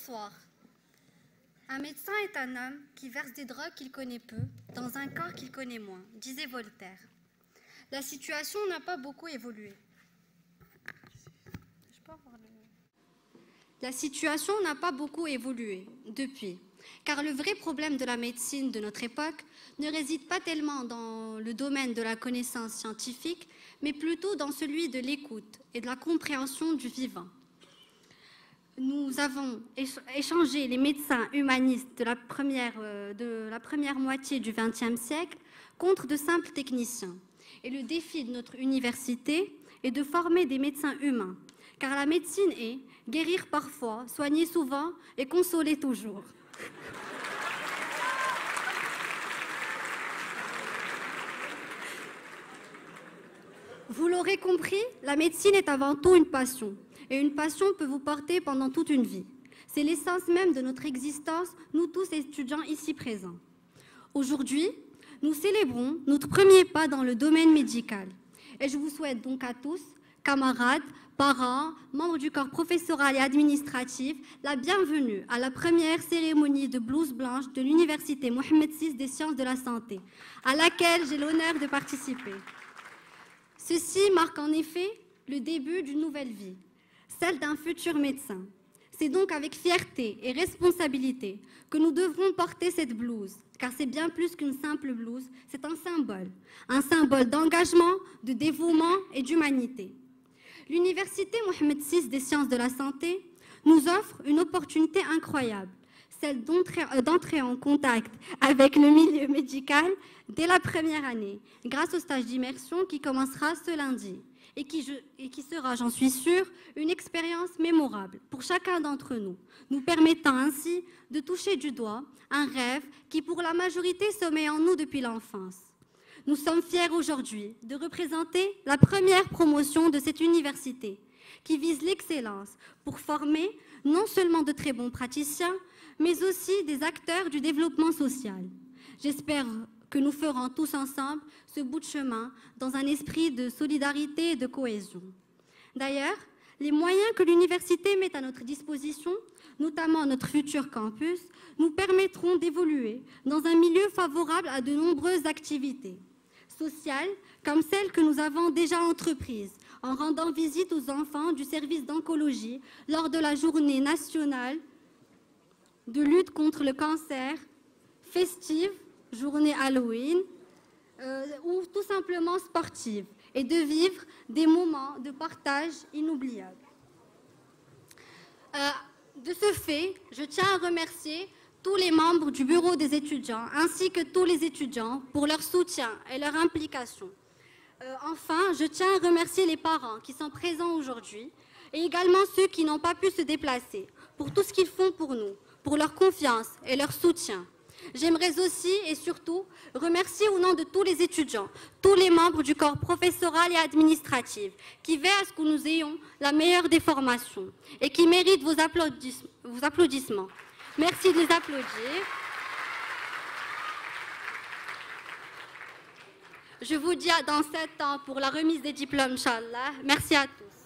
Bonsoir. Un médecin est un homme qui verse des drogues qu'il connaît peu dans un corps qu'il connaît moins, disait Voltaire. La situation n'a pas beaucoup évolué. La situation n'a pas beaucoup évolué depuis, car le vrai problème de la médecine de notre époque ne réside pas tellement dans le domaine de la connaissance scientifique, mais plutôt dans celui de l'écoute et de la compréhension du vivant. Nous avons échangé les médecins humanistes de la première moitié du XXe siècle contre de simples techniciens. Et le défi de notre université est de former des médecins humains, car la médecine est guérir parfois, soigner souvent et consoler toujours. Vous l'aurez compris, la médecine est avant tout une passion. Et une passion peut vous porter pendant toute une vie. C'est l'essence même de notre existence, nous tous étudiants ici présents. Aujourd'hui, nous célébrons notre premier pas dans le domaine médical. Et je vous souhaite donc à tous, camarades, parents, membres du corps professoral et administratif, la bienvenue à la première cérémonie de blouse blanche de l'Université Mohammed VI des sciences de la santé, à laquelle j'ai l'honneur de participer. Ceci marque en effet le début d'une nouvelle vie, celle d'un futur médecin. C'est donc avec fierté et responsabilité que nous devrons porter cette blouse, car c'est bien plus qu'une simple blouse, c'est un symbole d'engagement, de dévouement et d'humanité. L'Université Mohammed VI des sciences de la santé nous offre une opportunité incroyable, celle d'entrer en contact avec le milieu médical dès la première année, grâce au stage d'immersion qui commencera ce lundi et qui sera, j'en suis sûre, une expérience mémorable pour chacun d'entre nous, nous permettant ainsi de toucher du doigt un rêve qui, pour la majorité, sommeille en nous depuis l'enfance. Nous sommes fiers aujourd'hui de représenter la première promotion de cette université qui vise l'excellence pour former non seulement de très bons praticiens, mais aussi des acteurs du développement social. J'espère que nous ferons tous ensemble ce bout de chemin dans un esprit de solidarité et de cohésion. D'ailleurs, les moyens que l'université met à notre disposition, notamment notre futur campus, nous permettront d'évoluer dans un milieu favorable à de nombreuses activités sociales, comme celles que nous avons déjà entreprises, en rendant visite aux enfants du service d'oncologie lors de la journée nationale de lutte contre le cancer, festive, journée Halloween, ou tout simplement sportive, et de vivre des moments de partage inoubliables. De ce fait, je tiens à remercier tous les membres du bureau des étudiants, ainsi que tous les étudiants, pour leur soutien et leur implication. Enfin, je tiens à remercier les parents qui sont présents aujourd'hui, et également ceux qui n'ont pas pu se déplacer, pour tout ce qu'ils font pour nous, pour leur confiance et leur soutien. J'aimerais aussi et surtout remercier au nom de tous les étudiants, tous les membres du corps professoral et administratif qui veillent à ce que nous ayons la meilleure des formations et qui méritent vos applaudissements. Merci de les applaudir. Je vous dis dans 7 ans pour la remise des diplômes, Inch'Allah. Merci à tous.